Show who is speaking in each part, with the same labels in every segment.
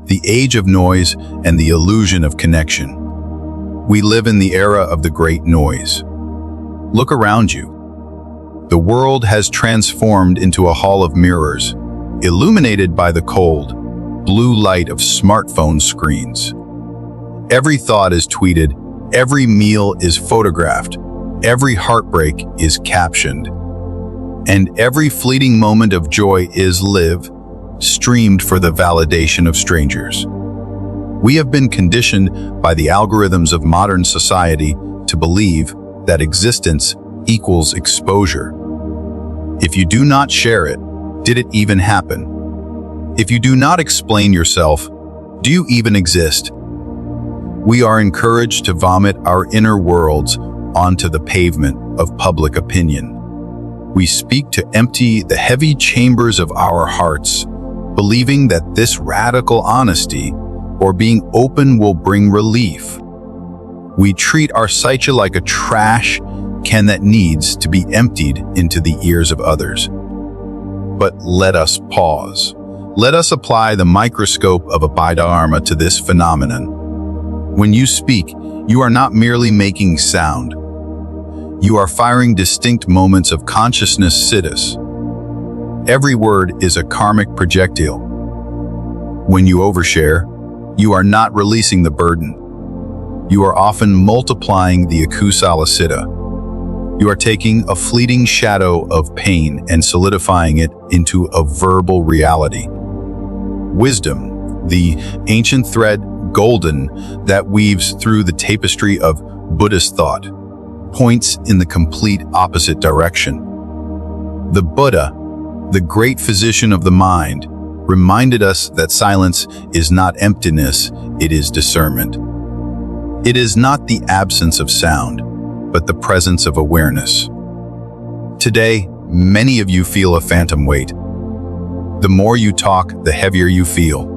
Speaker 1: the age of noise and the illusion of connection. We live in the era of the great noise. Look around you. The world has transformed into a hall of mirrors, illuminated by the cold, blue light of smartphone screens. Every thought is tweeted, every meal is photographed, every heartbreak is captioned, and every fleeting moment of joy is streamed for the validation of strangers. We have been conditioned by the algorithms of modern society to believe that existence equals exposure. If you do not share it, did it even happen? If you do not explain yourself, do you even exist? We are encouraged to vomit our inner worlds onto the pavement of public opinion. We speak to empty the heavy chambers of our hearts, believing that this radical honesty or being open will bring relief. We treat our psyche like a trash can that needs to be emptied into the ears of others. But let us pause. Let us apply the microscope of Abhidharma to this phenomenon. When you speak, you are not merely making sound. You are firing distinct moments of consciousness siddhis. Every word is a karmic projectile. When you overshare, you are not releasing the burden. You are often multiplying the akusala siddha. You are taking a fleeting shadow of pain and solidifying it into a verbal reality. Wisdom, the ancient thread golden that weaves through the tapestry of Buddhist thought, points in the complete opposite direction. The Buddha, the great physician of the mind, reminded us that silence is not emptiness, it is discernment. It is not the absence of sound, but the presence of awareness. Today, many of you feel a phantom weight. The more you talk, the heavier you feel.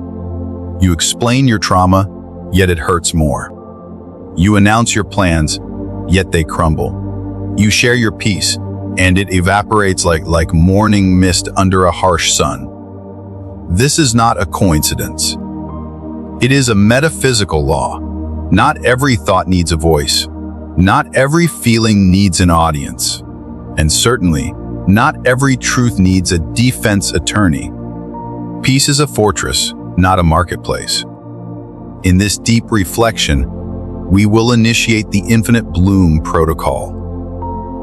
Speaker 1: You explain your trauma, yet it hurts more. You announce your plans, yet they crumble. You share your peace, and it evaporates like morning mist under a harsh sun. This is not a coincidence. It is a metaphysical law. Not every thought needs a voice. Not every feeling needs an audience. And certainly, not every truth needs a defense attorney. Peace is a fortress, not a marketplace. In this deep reflection, we will initiate the infinite bloom protocol.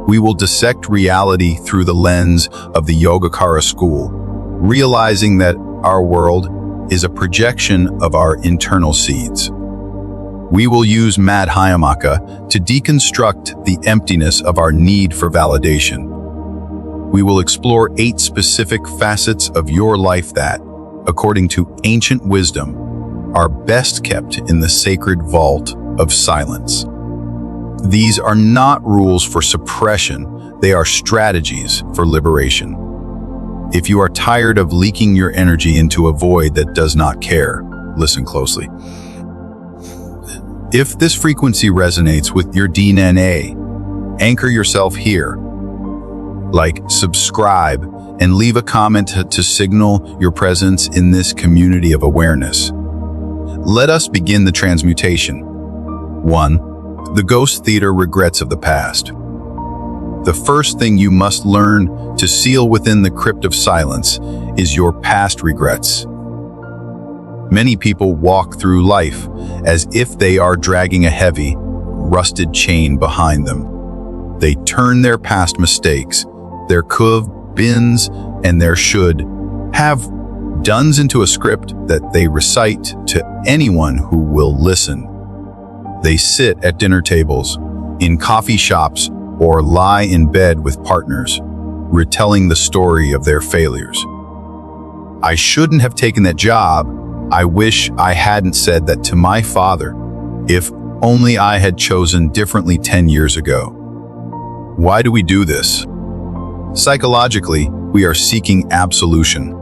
Speaker 1: We will dissect reality through the lens of the Yogacara school, realizing that our world is a projection of our internal seeds. We will use Madhyamaka to deconstruct the emptiness of our need for validation. We will explore 8 specific facets of your life that, according to ancient wisdom, are best kept in the sacred vault of silence. These are not rules for suppression, they are strategies for liberation. If you are tired of leaking your energy into a void that does not care, listen closely. If this frequency resonates with your DNA, anchor yourself here. Like, subscribe, and leave a comment to signal your presence in this community of awareness. Let us begin the transmutation. 1. The ghost theater regrets of the past. The first thing you must learn to seal within the crypt of silence is your past regrets. Many people walk through life as if they are dragging a heavy, rusted chain behind them. They turn their past mistakes, their could, bins, and their should, have dones into a script that they recite to anyone who will listen. They sit at dinner tables, in coffee shops, or lie in bed with partners, retelling the story of their failures. I shouldn't have taken that job. I wish I hadn't said that to my father. If only I had chosen differently 10 years ago. Why do we do this? Psychologically, we are seeking absolution.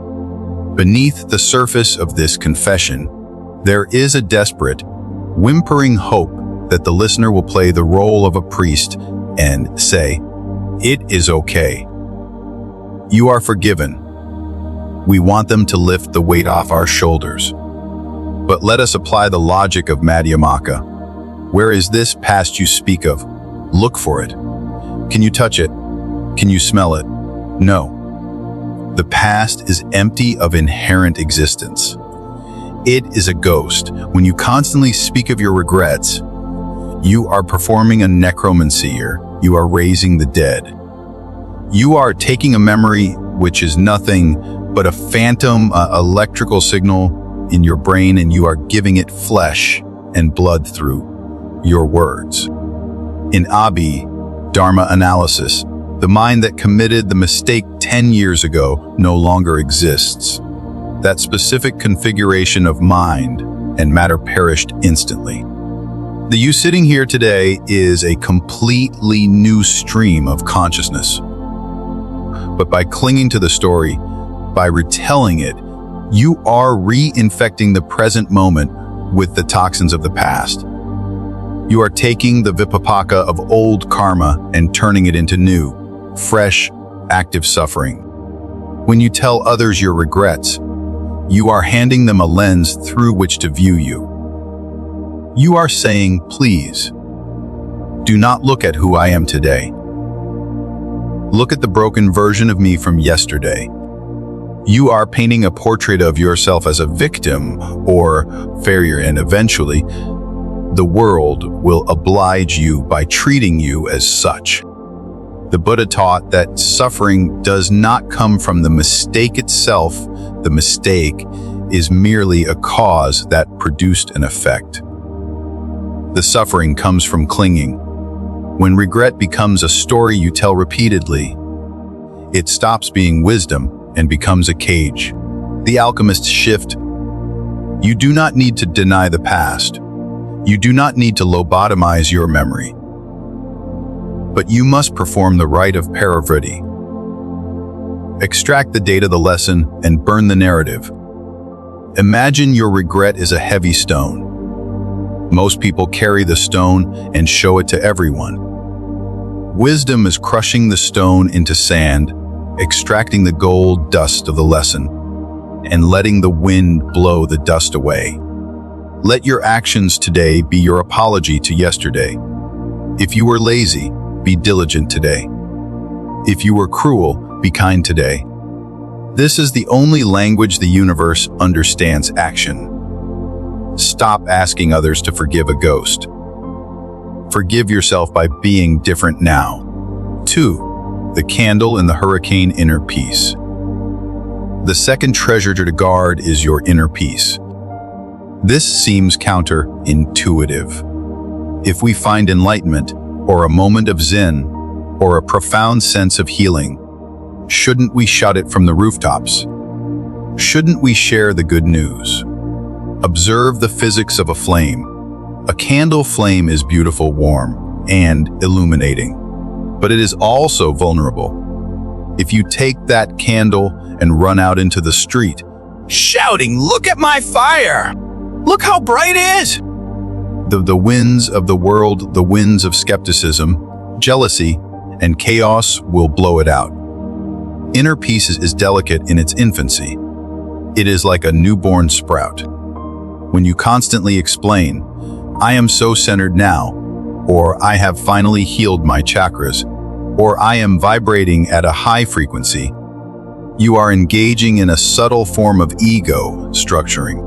Speaker 1: Beneath the surface of this confession, there is a desperate, whimpering hope that the listener will play the role of a priest and say, "It is okay. You are forgiven." We want them to lift the weight off our shoulders. But let us apply the logic of Madhyamaka. Where is this past you speak of? Look for it. Can you touch it? Can you smell it? No. The past is empty of inherent existence. It is a ghost. When you constantly speak of your regrets, you are performing a necromancy here. You are raising the dead. You are taking a memory which is nothing but a phantom electrical signal in your brain, and you are giving it flesh and blood through your words. In Abi, Dharma analysis, the mind that committed the mistake 10 years ago no longer exists. That specific configuration of mind and matter perished instantly. The you sitting here today is a completely new stream of consciousness. But by clinging to the story, by retelling it, you are reinfecting the present moment with the toxins of the past. You are taking the vipapaka of old karma and turning it into new, fresh, active suffering. When you tell others your regrets, you are handing them a lens through which to view you. You are saying, please, do not look at who I am today. Look at the broken version of me from yesterday. You are painting a portrait of yourself as a victim or failure, and eventually, the world will oblige you by treating you as such. The Buddha taught that suffering does not come from the mistake itself. The mistake is merely a cause that produced an effect. The suffering comes from clinging. When regret becomes a story you tell repeatedly, it stops being wisdom and becomes a cage. The alchemist's shift. You do not need to deny the past. You do not need to lobotomize your memory. But you must perform the rite of ferocity. Extract the data, the lesson, and burn the narrative. Imagine your regret is a heavy stone. Most people carry the stone and show it to everyone. Wisdom is crushing the stone into sand, extracting the gold dust of the lesson, and letting the wind blow the dust away. Let your actions today be your apology to yesterday. If you were lazy, be diligent today. If you were cruel, be kind today. This is the only language the universe understands: action. Stop asking others to forgive a ghost. Forgive yourself by being different now. 2. The candle in the hurricane: inner peace. The second treasure to guard is your inner peace. This seems counterintuitive. If we find enlightenment, or a moment of zen, or a profound sense of healing, shouldn't we shout it from the rooftops? Shouldn't we share the good news? Observe the physics of a flame. A candle flame is beautiful, warm, and illuminating, but it is also vulnerable. If you take that candle and run out into the street, shouting, "Look at my fire! Look how bright it is!" The winds of the world, the winds of skepticism, jealousy, and chaos will blow it out. Inner peace is delicate in its infancy. It is like a newborn sprout. When you constantly explain, "I am so centered now," or "I have finally healed my chakras," or "I am vibrating at a high frequency," you are engaging in a subtle form of ego structuring.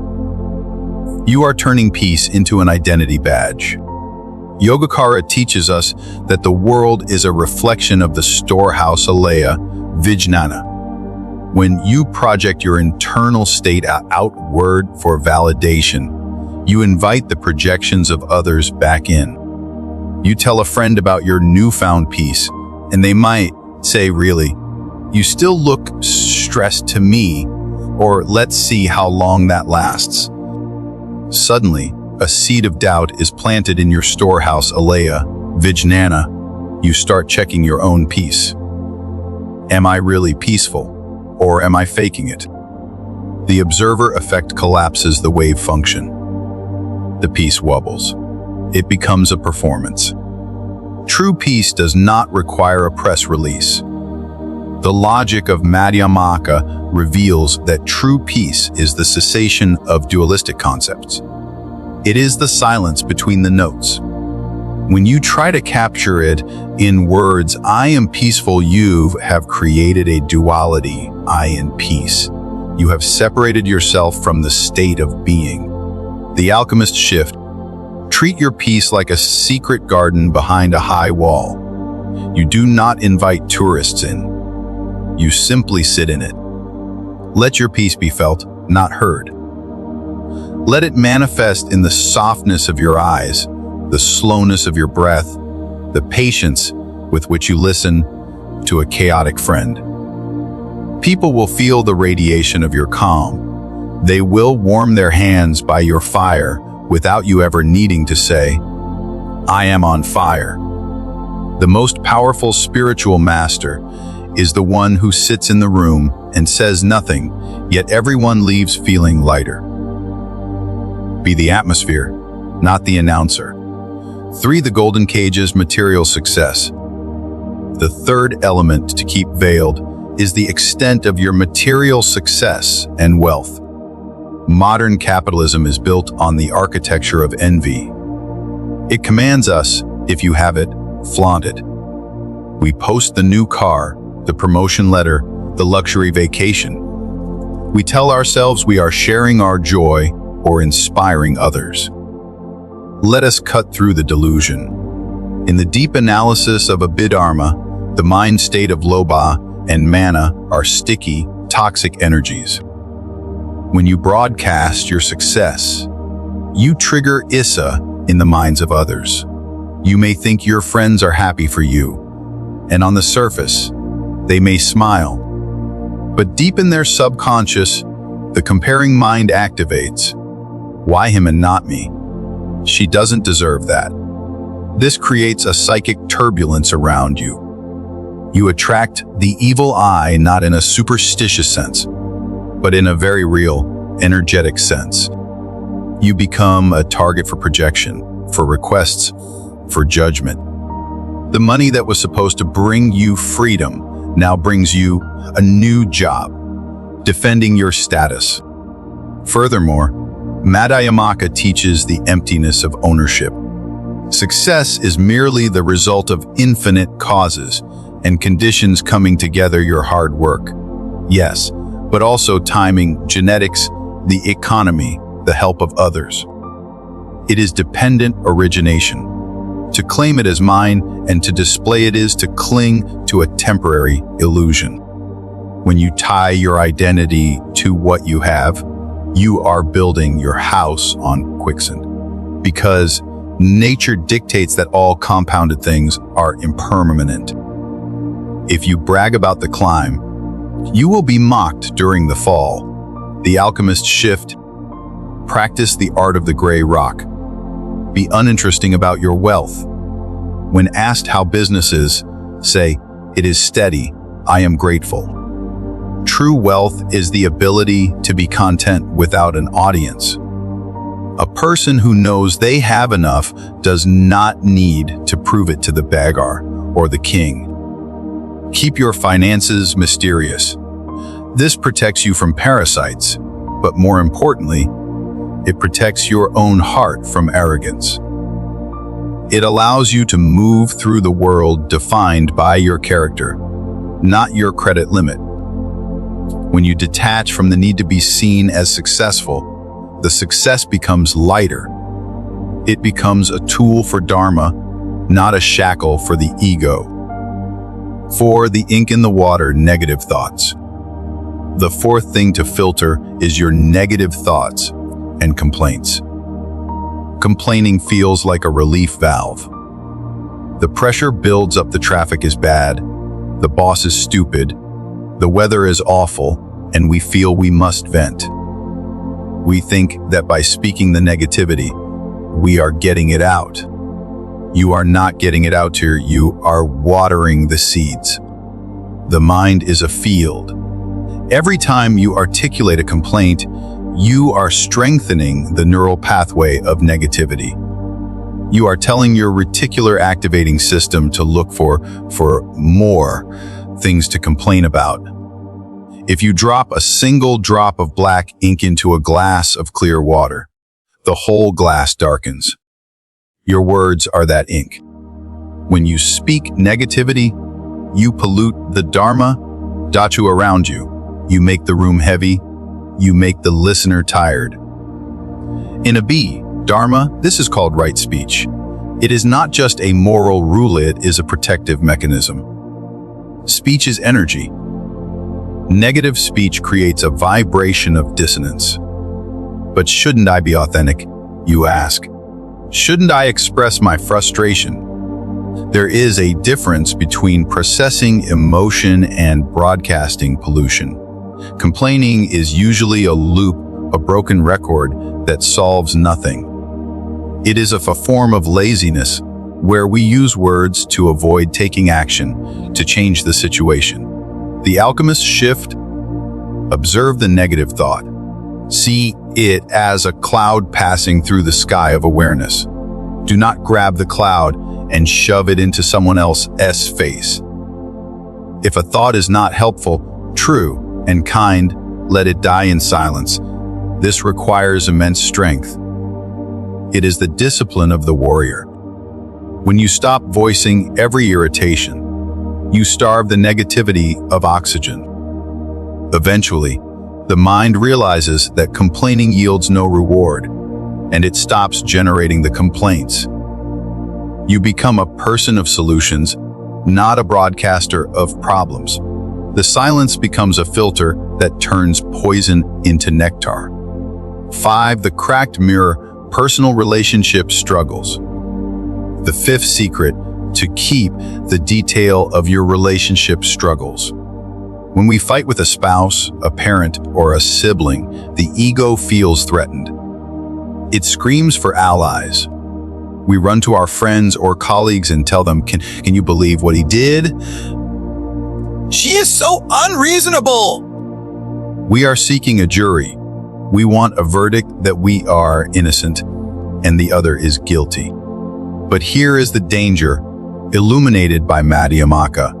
Speaker 1: You are turning peace into an identity badge. Yogacara teaches us that the world is a reflection of the storehouse alaya, Vijnana. When you project your internal state outward for validation, you invite the projections of others back in. You tell a friend about your newfound peace, and they might say, "Really? You still look stressed to me," or "Let's see how long that lasts." Suddenly, a seed of doubt is planted in your storehouse alaya, Vijnana. You start checking your own peace. Am I really peaceful, or am I faking it? The observer effect collapses the wave function. The peace wobbles. It becomes a performance. True peace does not require a press release. The logic of Madhyamaka reveals that true peace is the cessation of dualistic concepts. It is the silence between the notes. When you try to capture it in words, I am peaceful, you have created a duality, I in peace. You have separated yourself from the state of being. The alchemist shift. Treat your peace like a secret garden behind a high wall. You do not invite tourists in. You simply sit in it. Let your peace be felt, not heard. Let it manifest in the softness of your eyes, the slowness of your breath, the patience with which you listen to a chaotic friend. People will feel the radiation of your calm. They will warm their hands by your fire without you ever needing to say, I am on fire. The most powerful spiritual master is the one who sits in the room and says nothing, yet everyone leaves feeling lighter. Be the atmosphere, not the announcer. 3. The golden cage's material success. The third element to keep veiled is the extent of your material success and wealth. Modern capitalism is built on the architecture of envy. It commands us, if you have it, flaunt it. We post the new car, the promotion letter, the luxury vacation. We tell ourselves we are sharing our joy or inspiring others. Let us cut through the delusion. In the deep analysis of Abhidharma, the mind state of lobha and mana are sticky, toxic energies. When you broadcast your success, you trigger Issa in the minds of others. You may think your friends are happy for you, and on the surface, they may smile. But deep in their subconscious, the comparing mind activates. Why him and not me? She doesn't deserve that. This creates a psychic turbulence around you. You attract the evil eye not in a superstitious sense, but in a very real, energetic sense. You become a target for projection, for requests, for judgment. The money that was supposed to bring you freedom now brings you a new job, defending your status. Furthermore, Madhyamaka teaches the emptiness of ownership. Success is merely the result of infinite causes and conditions coming together, your hard work. Yes, but also timing, genetics, the economy, the help of others. It is dependent origination. To claim it as mine and to display it is to cling to a temporary illusion. When you tie your identity to what you have, you are building your house on quicksand, because nature dictates that all compounded things are impermanent. If you brag about the climb, you will be mocked during the fall. The alchemist shift. Practice the art of the gray rock. Be uninteresting about your wealth. When asked how business is, say, it is steady, I am grateful. True wealth is the ability to be content without an audience. A person who knows they have enough does not need to prove it to the beggar or the king. Keep your finances mysterious. This protects you from parasites, but more importantly, it protects your own heart from arrogance. It allows you to move through the world defined by your character, not your credit limit. When you detach from the need to be seen as successful, the success becomes lighter. It becomes a tool for Dharma, not a shackle for the ego. 4. The ink in the water, negative thoughts. The fourth thing to filter is your negative thoughts and complaints. Complaining feels like a relief valve. The pressure builds up, the traffic is bad, the boss is stupid, the weather is awful, and we feel we must vent. We think that by speaking the negativity, we are getting it out. You are not getting it out here, you are watering the seeds. The mind is a field. Every time you articulate a complaint, you are strengthening the neural pathway of negativity. You are telling your reticular activating system to look for more, things to complain about. If you drop a single drop of black ink into a glass of clear water, the whole glass darkens. Your words are that ink. When you speak negativity, you pollute the dharma, dhatu around you. You make the room heavy. You make the listener tired. In a B, dharma, this is called right speech. It is not just a moral rule, it is a protective mechanism. Speech is energy. Negative speech creates a vibration of dissonance. But shouldn't I be authentic, you ask? Shouldn't I express my frustration? There is a difference between processing emotion and broadcasting pollution. Complaining is usually a loop, a broken record that solves nothing. It is a form of laziness where we use words to avoid taking action to change the situation. The alchemist's shift: observe the negative thought. See it as a cloud passing through the sky of awareness. Do not grab the cloud and shove it into someone else's face. If a thought is not helpful, true, and kind, let it die in silence. This requires immense strength. It is the discipline of the warrior. When you stop voicing every irritation, you starve the negativity of oxygen. Eventually, the mind realizes that complaining yields no reward, and it stops generating the complaints. You become a person of solutions, not a broadcaster of problems. The silence becomes a filter that turns poison into nectar. 5. The cracked mirror: personal relationship struggles. The fifth secret: to keep the detail of your relationship struggles. When we fight with a spouse, a parent, or a sibling, the ego feels threatened. It screams for allies. We run to our friends or colleagues and tell them, can you believe what he did? She is so unreasonable! We are seeking a jury. We want a verdict that we are innocent and the other is guilty. But here is the danger, illuminated by Madhyamaka.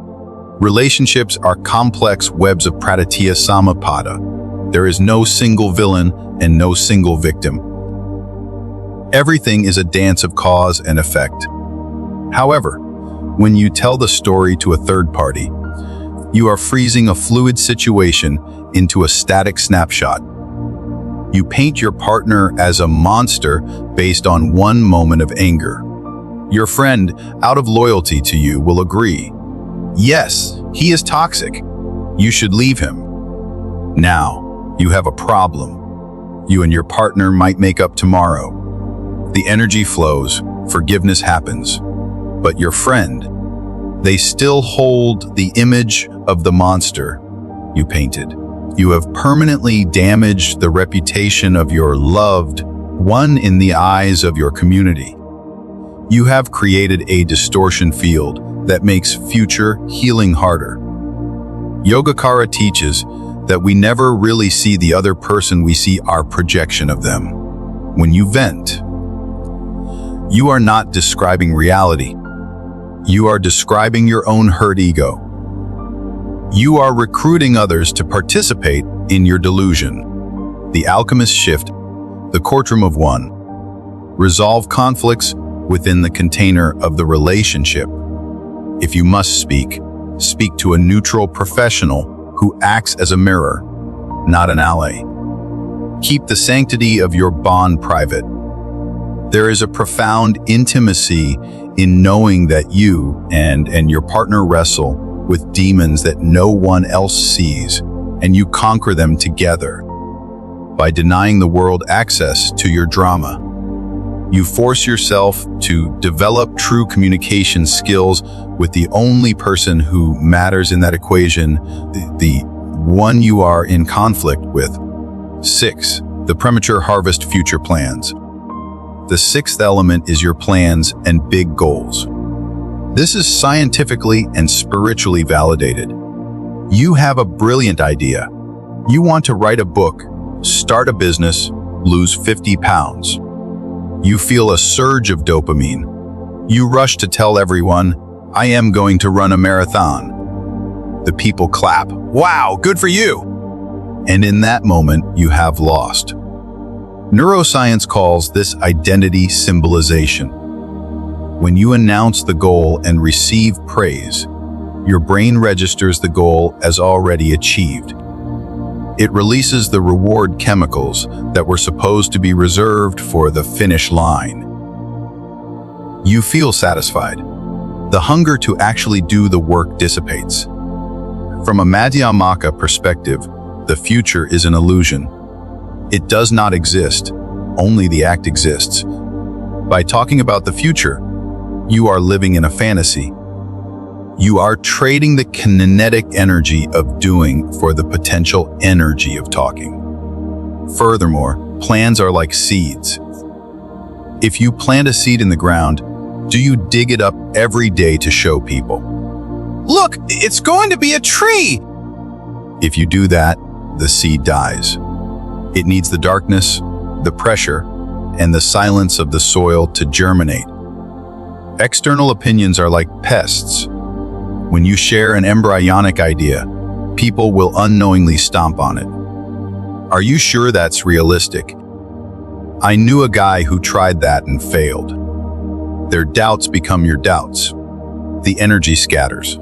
Speaker 1: Relationships are complex webs of pratitya samapada. There is no single villain and no single victim. Everything is a dance of cause and effect. However, when you tell the story to a third party, you are freezing a fluid situation into a static snapshot. You paint your partner as a monster based on one moment of anger. Your friend, out of loyalty to you, will agree. Yes, he is toxic. You should leave him. Now, you have a problem. You and your partner might make up tomorrow. The energy flows, forgiveness happens. But your friend, they still hold the image of the monster you painted. You have permanently damaged the reputation of your loved one in the eyes of your community. You have created a distortion field that makes future healing harder. Yogacara teaches that we never really see the other person, we see our projection of them. When you vent, you are not describing reality. You are describing your own hurt ego. You are recruiting others to participate in your delusion. The alchemist shift, the courtroom of one. Resolve conflicts within the container of the relationship. If you must speak, speak to a neutral professional who acts as a mirror, not an ally. Keep the sanctity of your bond private. There is a profound intimacy in knowing that you and your partner wrestle with demons that no one else sees, and you conquer them together. By denying the world access to your drama, you force yourself to develop true communication skills with the only person who matters in that equation, the one you are in conflict with. 6. The premature harvest: future plans. The sixth element is your plans and big goals. This is scientifically and spiritually validated. You have a brilliant idea. You want to write a book, start a business, lose 50 pounds. You feel a surge of dopamine. You rush to tell everyone, I am going to run a marathon. The people clap. Wow, good for you! And in that moment, you have lost. Neuroscience calls this identity symbolization. When you announce the goal and receive praise, your brain registers the goal as already achieved. It releases the reward chemicals that were supposed to be reserved for the finish line. You feel satisfied. The hunger to actually do the work dissipates. From a Madhyamaka perspective, the future is an illusion. It does not exist, only the act exists. By talking about the future, you are living in a fantasy. You are trading the kinetic energy of doing for the potential energy of talking. Furthermore, plans are like seeds. If you plant a seed in the ground, do you dig it up every day to show people? Look, it's going to be a tree! If you do that, the seed dies. It needs the darkness, the pressure, and the silence of the soil to germinate. External opinions are like pests. When you share an embryonic idea, people will unknowingly stomp on it. Are you sure that's realistic? I knew a guy who tried that and failed. Their doubts become your doubts. The energy scatters.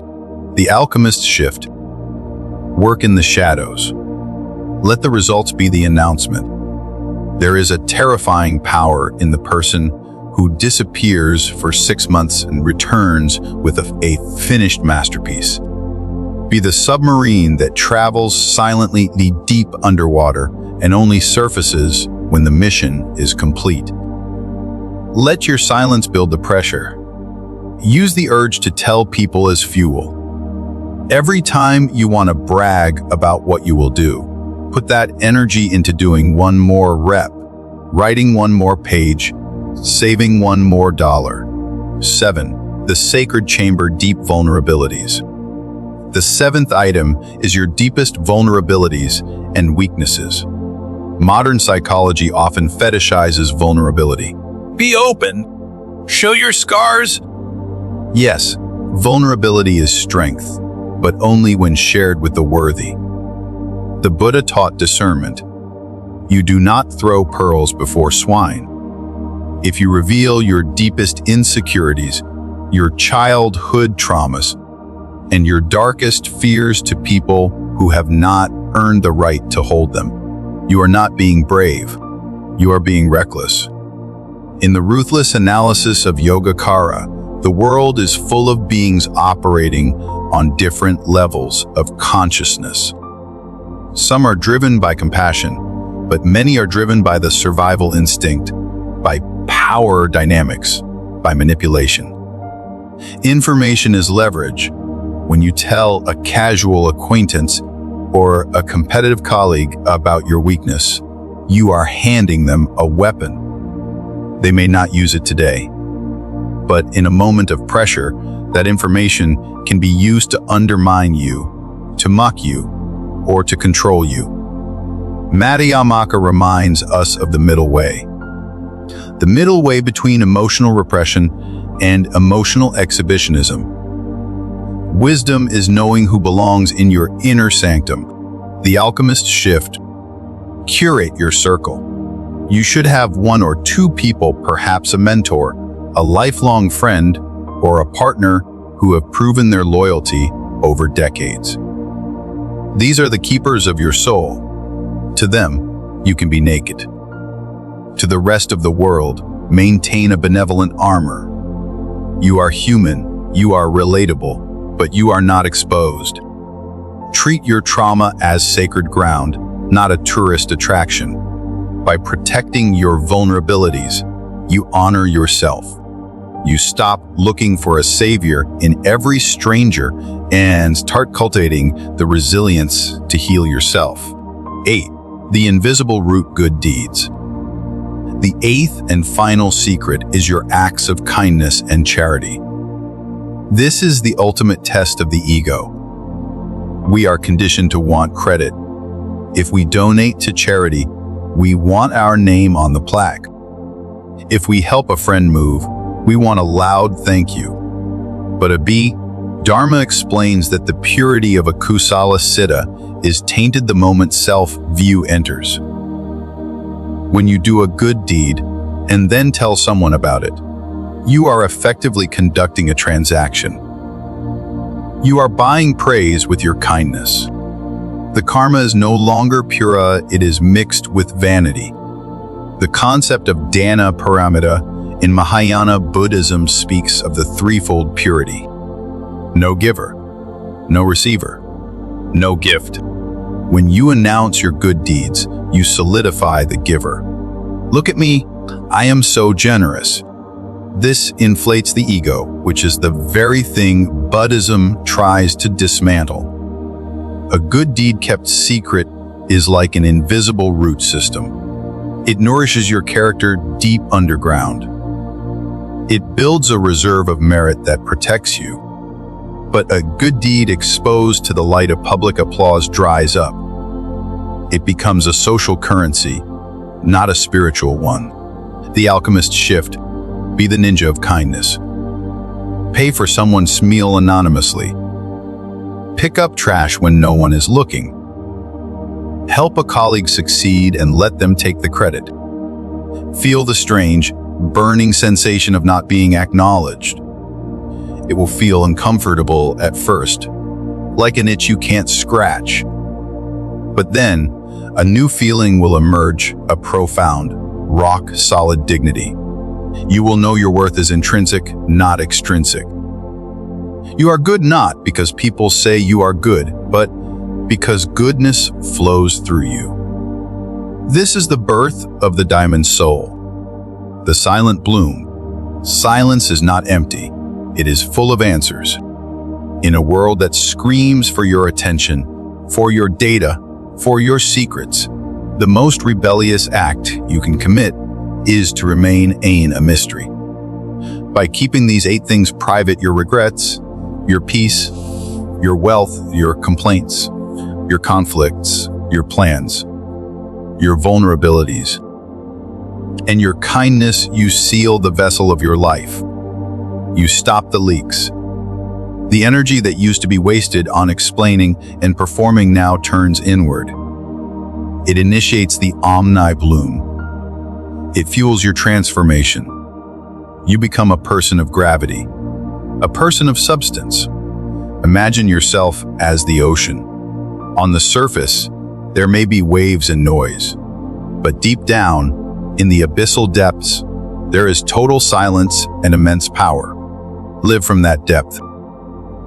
Speaker 1: The alchemists shift. Work in the shadows. Let the results be the announcement. There is a terrifying power in the person who disappears for 6 months and returns with a finished masterpiece. Be the submarine that travels silently deep underwater and only surfaces when the mission is complete. Let your silence build the pressure. Use the urge to tell people as fuel. Every time you want to brag about what you will do, put that energy into doing one more rep, writing one more page, saving one more dollar. 7. The sacred chamber, deep vulnerabilities. The 7th item is your deepest vulnerabilities and weaknesses. Modern psychology often fetishizes vulnerability. Be open. Show your scars. Yes, vulnerability is strength, but only when shared with the worthy. The Buddha taught discernment. You do not throw pearls before swine. If you reveal your deepest insecurities, your childhood traumas, and your darkest fears to people who have not earned the right to hold them, you are not being brave. You are being reckless. In the ruthless analysis of Yogacara, the world is full of beings operating on different levels of consciousness. Some are driven by compassion, but many are driven by the survival instinct, by power dynamics, by manipulation. Information is leverage. When you tell a casual acquaintance or a competitive colleague about your weakness, you are handing them a weapon. They may not use it today, but in a moment of pressure, that information can be used to undermine you, to mock you, or to control you. Madhyamaka reminds us of the middle way. The middle way between emotional repression and emotional exhibitionism. Wisdom is knowing who belongs in your inner sanctum. The alchemist shift. Curate your circle. You should have 1 or 2 people, perhaps a mentor, a lifelong friend, or a partner who have proven their loyalty over decades. These are the keepers of your soul. To them, you can be naked. To the rest of the world, maintain a benevolent armor. You are human, you are relatable, but you are not exposed. Treat your trauma as sacred ground, not a tourist attraction. By protecting your vulnerabilities, you honor yourself. You stop looking for a savior in every stranger and start cultivating the resilience to heal yourself. 8. The invisible root good deeds. The 8th and final secret is your acts of kindness and charity. This is the ultimate test of the ego. We are conditioned to want credit. If we donate to charity, we want our name on the plaque. If we help a friend move, we want a loud thank you. But a B, Dharma explains that the purity of a kusala siddha is tainted the moment self-view enters. When you do a good deed and then tell someone about it, you are effectively conducting a transaction. You are buying praise with your kindness. The karma is no longer pura, it is mixed with vanity. The concept of dana paramita in Mahayana Buddhism speaks of the threefold purity. No giver, no receiver, no gift. When you announce your good deeds, you solidify the giver. Look at me, I am so generous. This inflates the ego, which is the very thing Buddhism tries to dismantle. A good deed kept secret is like an invisible root system. It nourishes your character deep underground. It builds a reserve of merit that protects you. But a good deed exposed to the light of public applause dries up. It becomes a social currency, not a spiritual one. The alchemist shift, be the ninja of kindness. Pay for someone's meal anonymously. Pick up trash when no one is looking. Help a colleague succeed and let them take the credit. Feel the strange, burning sensation of not being acknowledged. It will feel uncomfortable at first, like an itch you can't scratch. But then, a new feeling will emerge, a profound, rock-solid dignity. You will know your worth is intrinsic, not extrinsic. You are good not because people say you are good, but because goodness flows through you. This is the birth of the diamond soul, the silent bloom. Silence is not empty. It is full of answers. In a world that screams for your attention, for your data, for your secrets, the most rebellious act you can commit is to remain a mystery. By keeping these 8 things private, your regrets, your peace, your wealth, your complaints, your conflicts, your plans, your vulnerabilities, and your kindness, you seal the vessel of your life. You stop the leaks. The energy that used to be wasted on explaining and performing now turns inward. It initiates the Omni bloom. It fuels your transformation. You become a person of gravity, a person of substance. Imagine yourself as the ocean. On the surface, there may be waves and noise, but deep down, in the abyssal depths, there is total silence and immense power. Live from that depth.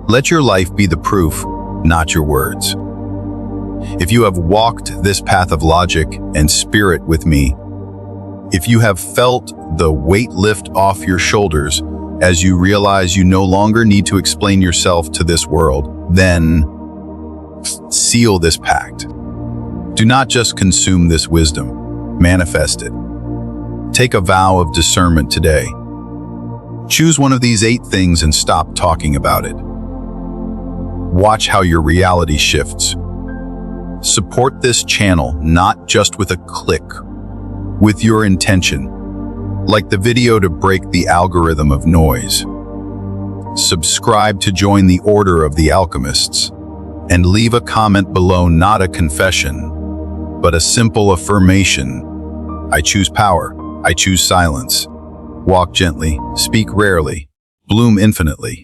Speaker 1: Let your life be the proof, not your words. If you have walked this path of logic and spirit with me, if you have felt the weight lift off your shoulders as you realize you no longer need to explain yourself to this world, then seal this pact. Do not just consume this wisdom, manifest it. Take a vow of discernment today. Choose one of these 8 things and stop talking about it. Watch how your reality shifts. Support this channel not just with a click, with your intention, like the video to break the algorithm of noise. Subscribe to join the Order of the Alchemists, and leave a comment below, not a confession, but a simple affirmation. I choose power. I choose silence. Walk gently, speak rarely, bloom infinitely.